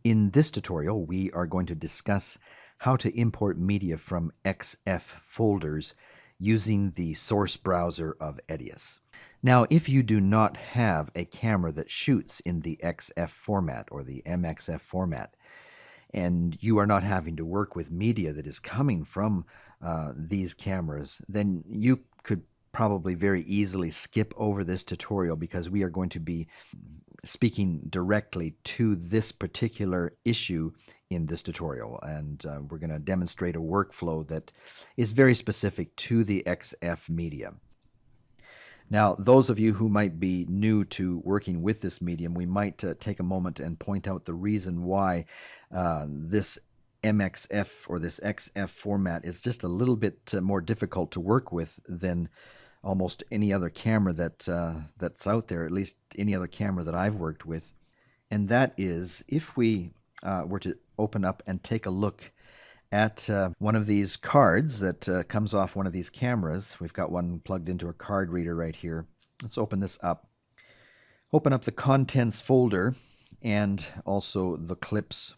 In this tutorial, we are going to discuss how to import media from XF folders using the source browser of Edius. Now, if you do not have a camera that shoots in the XF format or the MXF format, and you are not having to work with media that is coming from these cameras, then you could probably very easily skip over this tutorial because we are going to be speaking directly to this particular issue in this tutorial, and we're going to demonstrate a workflow that is very specific to the XF medium. Now, those of you who might be new to working with this medium, we might take a moment and point out the reason why this MXF or this XF format is just a little bit more difficult to work with than almost any other camera that's out there, at least any other camera that I've worked with. And that is, if we were to open up and take a look at one of these cards that comes off one of these cameras. We've got one plugged into a card reader right here. Let's open this up. Open up the contents folder and also the clips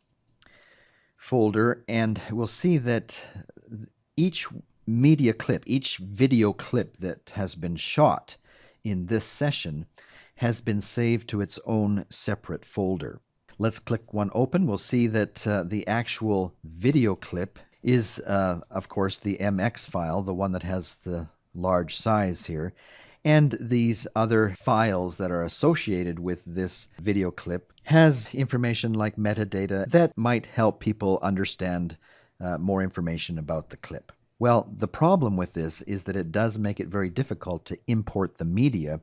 folder, and we'll see that each media clip, each video clip that has been shot in this session has been saved to its own separate folder. Let's click one open. We'll see that the actual video clip is, of course, the MX file, the one that has the large size here. And these other files that are associated with this video clip has information like metadata that might help people understand more information about the clip. Well, the problem with this is that it does make it very difficult to import the media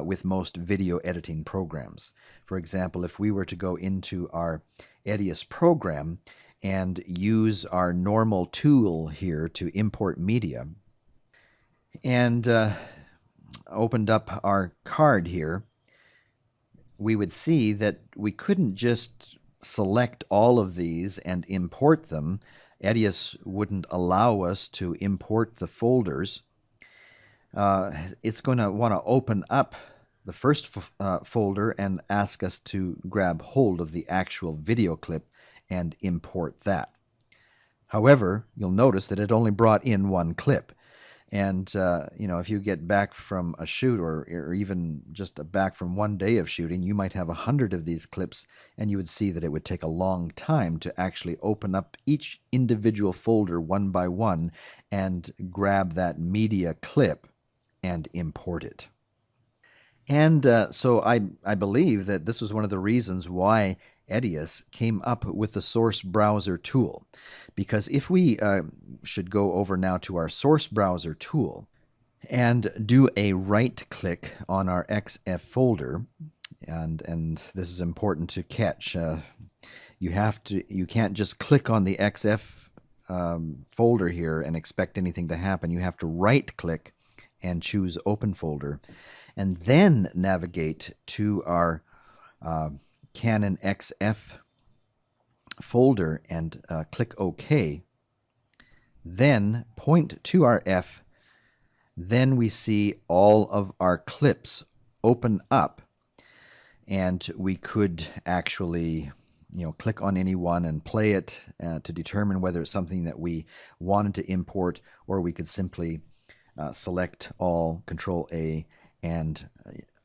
with most video editing programs. For example, if we were to go into our Edius program and use our normal tool here to import media and opened up our card here, we would see that we couldn't just select all of these and import them. Edius wouldn't allow us to import the folders. It's going to want to open up the first folder and ask us to grab hold of the actual video clip and import that. However, you'll notice that it only brought in one clip. And, if you get back from a shoot or even just back from one day of shooting, you might have 100 of these clips, and you would see that it would take a long time to actually open up each individual folder one by one and grab that media clip and import it. And so I believe that this was one of the reasons why Edius came up with the source browser tool, because if we should go over now to our source browser tool and do a right click on our XF folder, and this is important to catch, you can't just click on the XF folder here and expect anything to happen. You have to right click and choose open folder and then navigate to our Canon XF folder and click OK. Then point to our F. Then we see all of our clips open up, and we could actually click on any one and play it to determine whether it's something that we wanted to import, or we could simply select all, Control A, and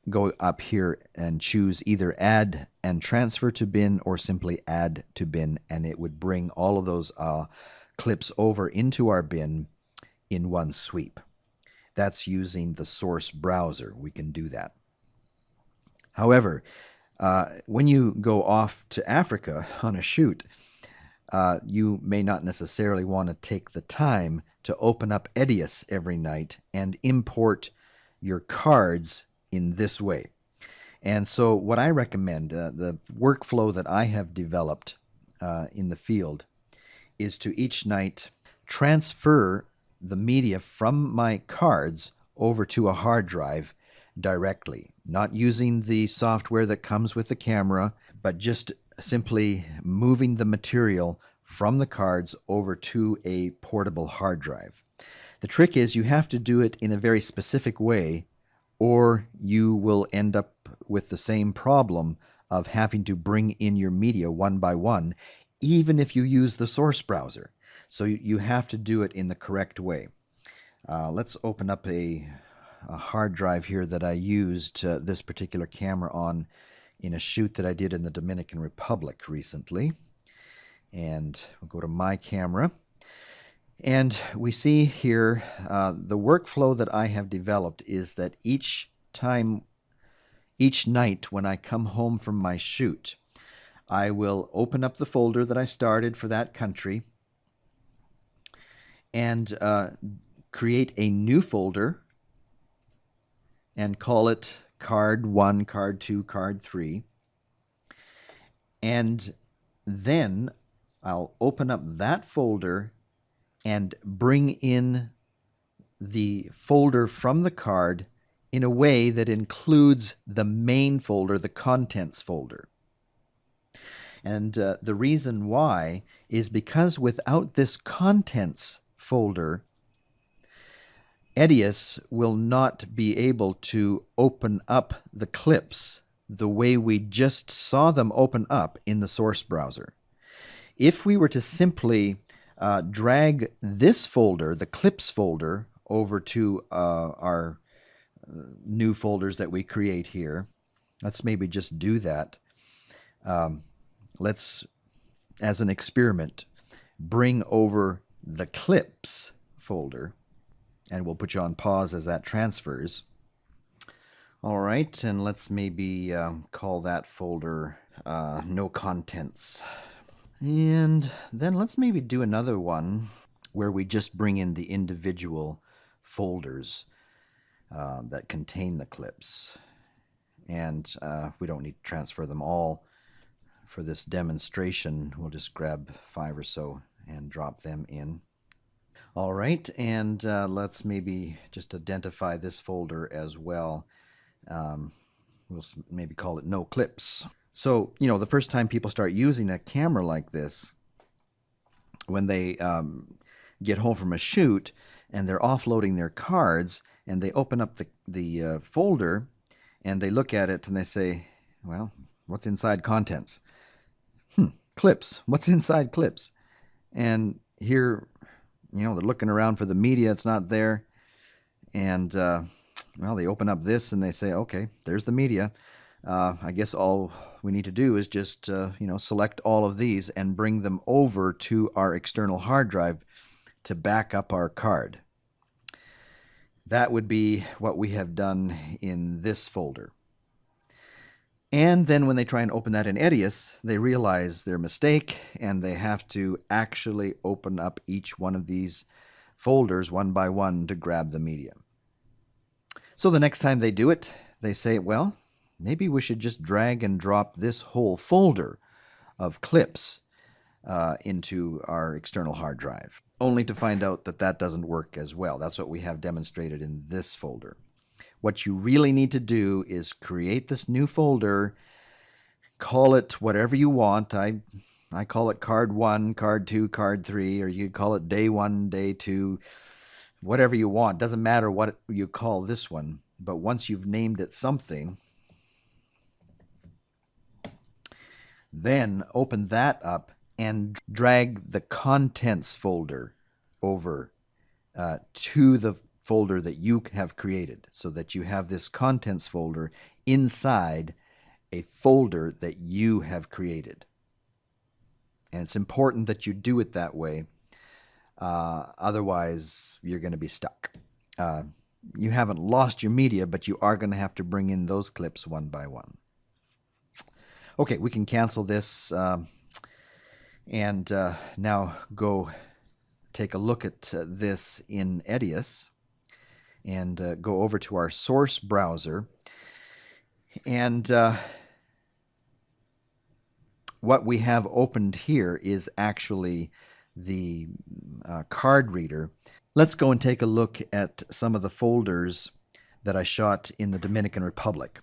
go up here and choose either add and transfer to bin or simply add to bin, and it would bring all of those clips over into our bin in one sweep. That's using the source browser. We can do that. However, when you go off to Africa on a shoot, you may not necessarily want to take the time to open up Edius every night and import your cards in this way. And so what I recommend, the workflow that I have developed in the field, is to each night transfer the media from my cards over to a hard drive directly, not using the software that comes with the camera, but just simply moving the material from the cards over to a portable hard drive. The trick is you have to do it in a very specific way, or you will end up with the same problem of having to bring in your media one by one, even if you use the source browser. So you have to do it in the correct way. Let's open up a hard drive here that I used this particular camera on in a shoot that I did in the Dominican Republic recently. And we'll go to my camera. And we see here the workflow that I have developed is that each night when I come home from my shoot, I will open up the folder that I started for that country and create a new folder and call it Card 1, Card 2, Card 3. And then I'll open up that folder and bring in the folder from the card in a way that includes the main folder, the contents folder. And the reason why is because without this contents folder, Edius will not be able to open up the clips the way we just saw them open up in the source browser. If we were to simply drag this folder, the clips folder, over to our new folders that we create here. Let's maybe just do that. Let's, as an experiment, bring over the clips folder, and we'll put you on pause as that transfers. All right, and let's maybe call that folder no contents. And then let's maybe do another one where we just bring in the individual folders that contain the clips. And we don't need to transfer them all. For this demonstration, we'll just grab 5 or so and drop them in. All right, and let's maybe just identify this folder as well. We'll maybe call it no clips. So, you know, the first time people start using a camera like this, when they get home from a shoot and they're offloading their cards and they open up the folder and they look at it and they say, well, what's inside contents? Clips. What's inside clips? And here, you know, they're looking around for the media. It's not there. And, well, they open up this and they say, okay, there's the media. I guess all we need to do is just, you know, select all of these and bring them over to our external hard drive to back up our card. That would be what we have done in this folder. And then when they try and open that in Edius, they realize their mistake and they have to actually open up each one of these folders one by one to grab the media. So the next time they do it, they say, well, maybe we should just drag and drop this whole folder of clips into our external hard drive, only to find out that that doesn't work as well. That's what we have demonstrated in this folder. What you really need to do is create this new folder, call it whatever you want. I call it Card 1, Card 2, Card 3, or you call it Day 1, Day 2, whatever you want. Doesn't matter what you call this one, but once you've named it something, then open that up and drag the contents folder over to the folder that you have created, so that you have this contents folder inside a folder that you have created. And it's important that you do it that way. Otherwise, you're going to be stuck. You haven't lost your media, but you are going to have to bring in those clips one by one. Okay, we can cancel this and now go take a look at this in Edius and go over to our source browser. And what we have opened here is actually the card reader. Let's go and take a look at some of the folders that I shot in the Dominican Republic.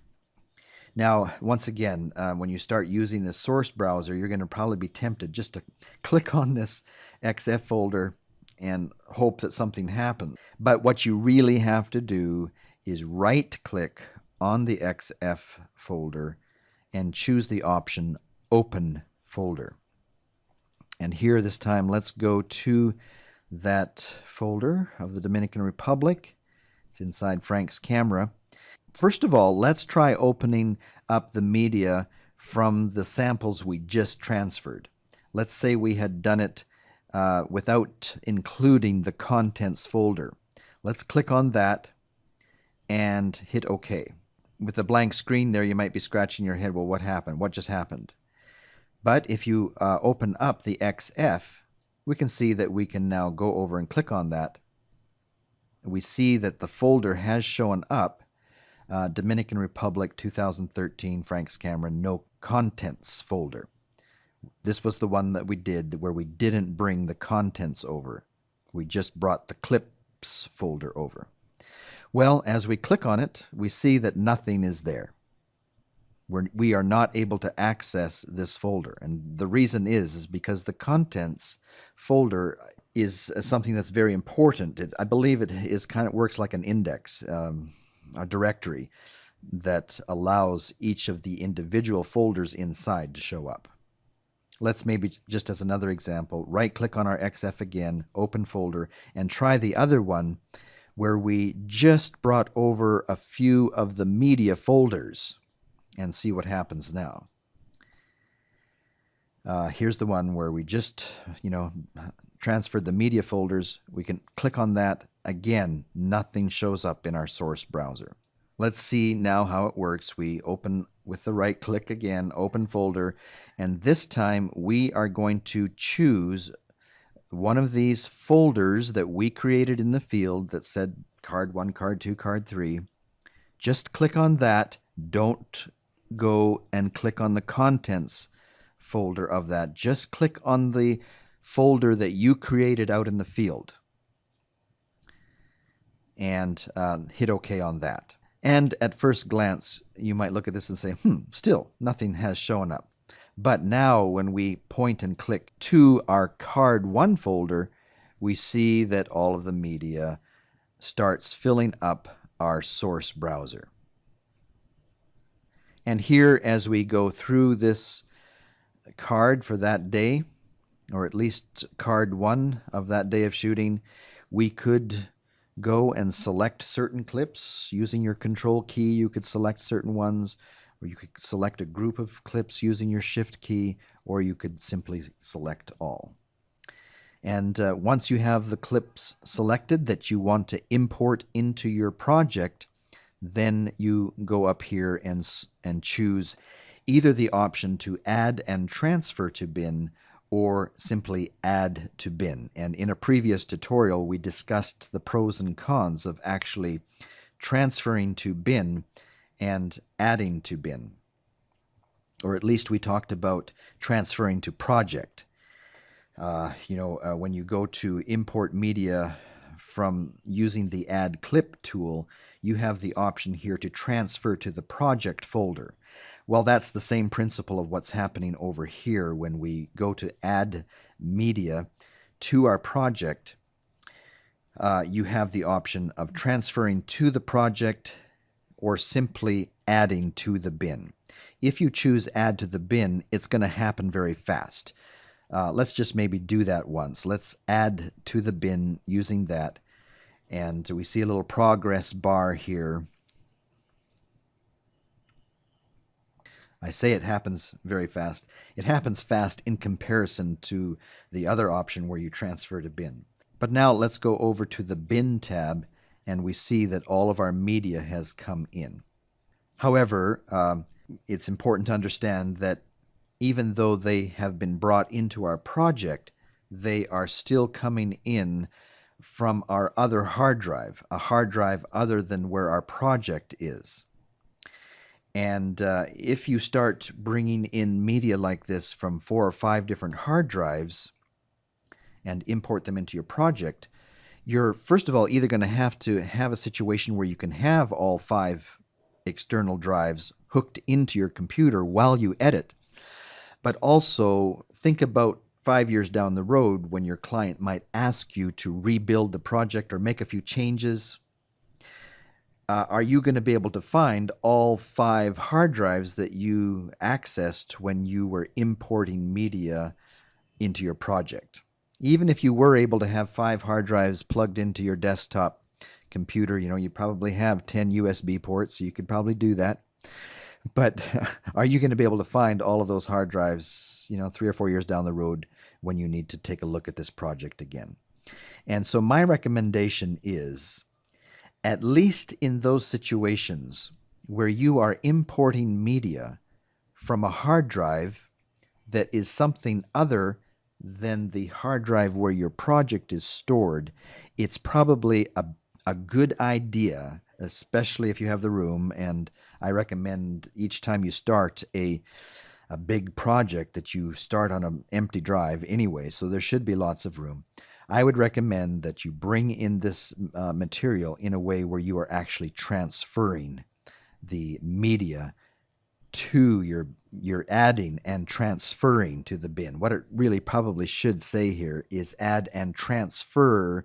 Now, once again, when you start using the source browser, you're going to probably be tempted just to click on this XF folder and hope that something happens. But what you really have to do is right-click on the XF folder and choose the option Open Folder. And here this time, let's go to that folder of the Dominican Republic. It's inside Frank's camera. First of all, let's try opening up the media from the samples we just transferred. Let's say we had done it without including the contents folder. Let's click on that and hit OK. With a blank screen there, you might be scratching your head, well, what happened? What just happened? But if you open up the XF, we can see that we can now go over and click on that. We see that the folder has shown up, Dominican Republic 2013 Frank's Camera No Contents folder. This was the one that we did where we didn't bring the contents over. We just brought the clips folder over. Well, as we click on it, we see that nothing is there. We are not able to access this folder. And the reason is because the contents folder is something that's very important. I believe it is kind of works like an index, a directory that allows each of the individual folders inside to show up. Let's maybe, just as another example, right-click on our XF again, open folder, and try the other one where we just brought over a few of the media folders and see what happens now. Here's the one where we just, transferred the media folders. We can click on that. Again, nothing shows up in our source browser. Let's see now how it works. We open with the right click again, open folder, and this time we are going to choose one of these folders that we created in the field that said card 1, card 2, card 3. Just click on that. Don't go and click on the contents folder of that. Just click on the folder that you created out in the field and hit OK on that. And at first glance, you might look at this and say, still nothing has shown up. But now when we point and click to our card 1 folder, we see that all of the media starts filling up our source browser. And here, as we go through this card for that day, or at least card 1 of that day of shooting, we could go and select certain clips. Using your control key, you could select certain ones, or you could select a group of clips using your shift key, or you could simply select all. And once you have the clips selected that you want to import into your project, then you go up here and choose either the option to add and transfer to bin or simply add to bin. And in a previous tutorial, we discussed the pros and cons of actually transferring to bin and adding to bin. Or at least we talked about transferring to project. When you go to import media from using the Add Clip tool, you have the option here to transfer to the project folder. Well, that's the same principle of what's happening over here when we go to add media to our project. You have the option of transferring to the project or simply adding to the bin. If you choose add to the bin, it's going to happen very fast. Let's just maybe do that once. Let's add to the bin using that. And we see a little progress bar here. I say it happens very fast. It happens fast in comparison to the other option where you transfer to bin. But now let's go over to the bin tab, and we see that all of our media has come in. However, it's important to understand that even though they have been brought into our project, they are still coming in from our other hard drive, a hard drive other than where our project is. And if you start bringing in media like this from 4 or 5 different hard drives and import them into your project, you're first of all either going to have a situation where you can have all 5 external drives hooked into your computer while you edit, but also think about 5 years down the road when your client might ask you to rebuild the project or make a few changes. are you going to be able to find all 5 hard drives that you accessed when you were importing media into your project? Even if you were able to have 5 hard drives plugged into your desktop computer, you probably have 10 USB ports, so you could probably do that. But are you going to be able to find all of those hard drives, 3 or 4 years down the road when you need to take a look at this project again? And so my recommendation is, at least in those situations where you are importing media from a hard drive that is something other than the hard drive where your project is stored, it's probably a good idea, especially if you have the room. And I recommend each time you start a big project that you start on an empty drive anyway, so there should be lots of room. I would recommend that you bring in this material in a way where you are actually transferring the media to you're adding and transferring to the bin. What it really probably should say here is add and transfer,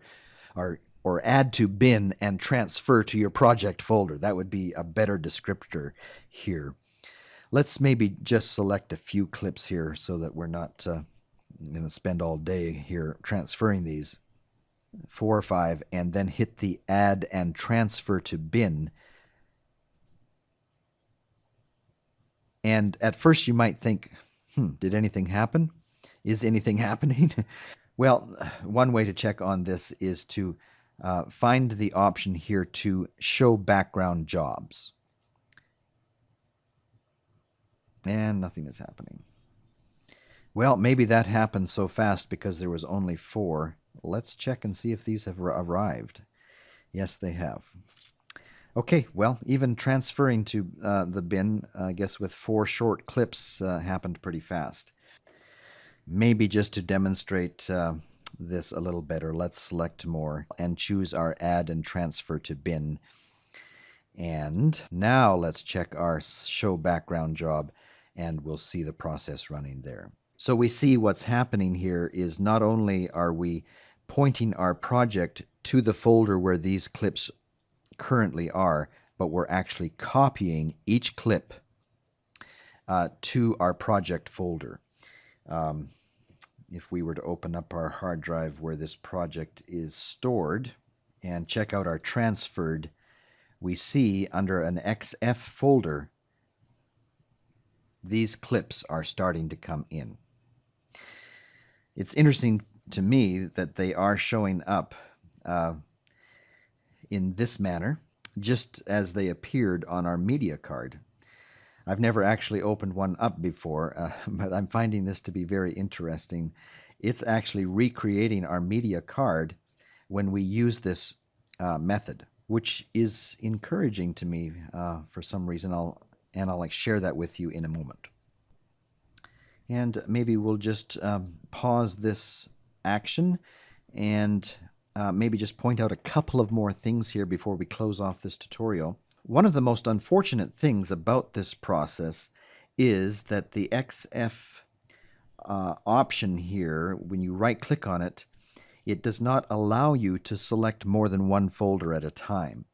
or add to bin and transfer to your project folder. That would be a better descriptor here. Let's maybe just select a few clips here so that we're not going to spend all day here transferring these, 4 or 5, and then hit the add and transfer to bin. And at first you might think, did anything happen? Is anything happening? Well, one way to check on this is to find the option here to show background jobs. And nothing is happening. Well, maybe that happened so fast because there was only 4. Let's check and see if these have arrived. Yes, they have. Okay, well, even transferring to the bin, I guess with 4 short clips happened pretty fast. Maybe just to demonstrate this a little better, let's select more and choose our add and transfer to bin. And now let's check our show background job, and we'll see the process running there. So we see what's happening here is not only are we pointing our project to the folder where these clips currently are, but we're actually copying each clip to our project folder. If we were to open up our hard drive where this project is stored and check out our transferred, we see under an XF folder, these clips are starting to come in. It's interesting to me that they are showing up in this manner, just as they appeared on our media card. I've never actually opened one up before, but I'm finding this to be very interesting. It's actually recreating our media card when we use this method, which is encouraging to me for some reason. I'll share that with you in a moment. And maybe we'll just pause this action and maybe just point out a couple of more things here before we close off this tutorial. One of the most unfortunate things about this process is that the XF option here, when you right-click on it, it does not allow you to select more than one folder at a time.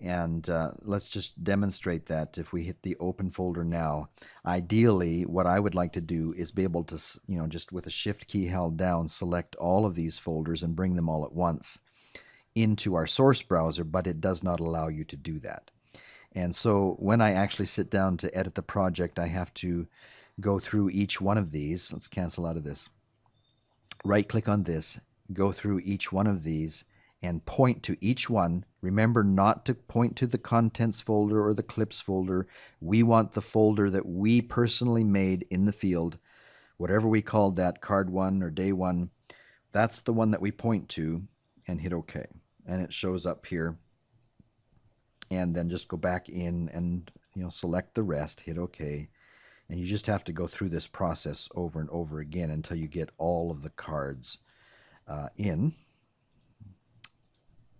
And let's just demonstrate that if we hit the open folder now. Ideally, what I would like to do is be able to, just with a shift key held down, select all of these folders and bring them all at once into our source browser, but it does not allow you to do that. And so when I actually sit down to edit the project, I have to go through each one of these. Let's cancel out of this. Right-click on this, go through each one of these, and point to each one. Remember not to point to the contents folder or the clips folder. We want the folder that we personally made in the field, whatever we called that, card 1 or day 1. That's the one that we point to, and hit OK. And it shows up here. And then just go back in and select the rest, hit OK. And you just have to go through this process over and over again until you get all of the cards in,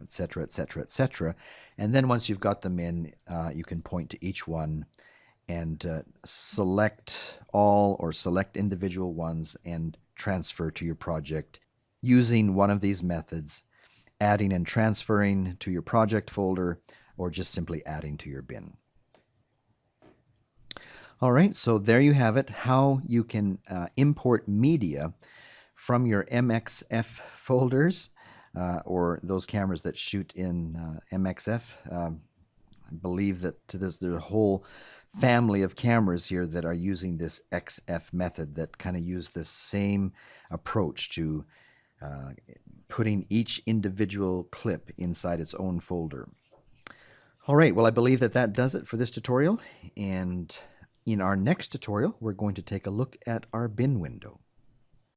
etc., etc., etc. And then once you've got them in, you can point to each one and select all or select individual ones and transfer to your project using one of these methods, adding and transferring to your project folder, or just simply adding to your bin. All right, so there you have it, how you can import media from your MXF folders or those cameras that shoot in MXF. I believe that there's a whole family of cameras here that are using this XF method that kind of use this same approach to putting each individual clip inside its own folder. All right, well, I believe that that does it for this tutorial, and in our next tutorial, we're going to take a look at our bin window.